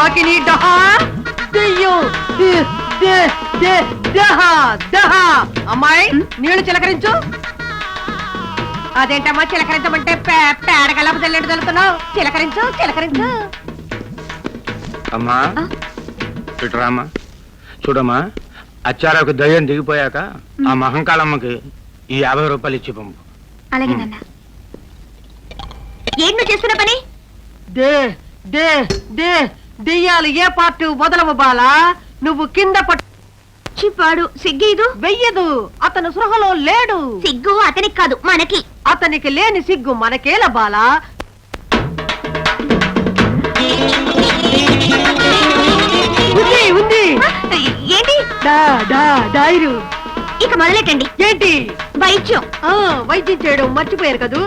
డాకిని డహా దెయ్యం అమ్మాయి నీళ్లు చిలకరించు. అదేంటమ్మా చిలకరించమంటే పేడగలపు తెల్లెండు తెలుతున్నావు. చిలకరించు చిలకరించు. అమ్మా ఇటురామ్మా. చూడమ్మా, అచ్చారకు దయ్యం దిగిపోయాక ఆ మహంకాళమ్మకి ఈ 50 రూపాయలు ఇచ్చి పంపు. అలాగే నాన్న. ఏంటి చేస్తున్న పని? దే దే దే దెయ్యాలు ఏ పార్టీ వదలవు బాలా. నువ్వు కింద పట్టిపాడు సిగ్గేదు వెయ్యదు. అతను సృహలో లేడు. సిగ్గు అతనికి కాదు మనకి. అతనికి లేని సిగ్గు మనకేల బాలా. ఉంది ఉంది. ఏంటి? డైరు. ఇక మొదలెట్టండి. ఏంటి? వైద్యం. వైద్యం చేయడం మర్చిపోయారు కదూ.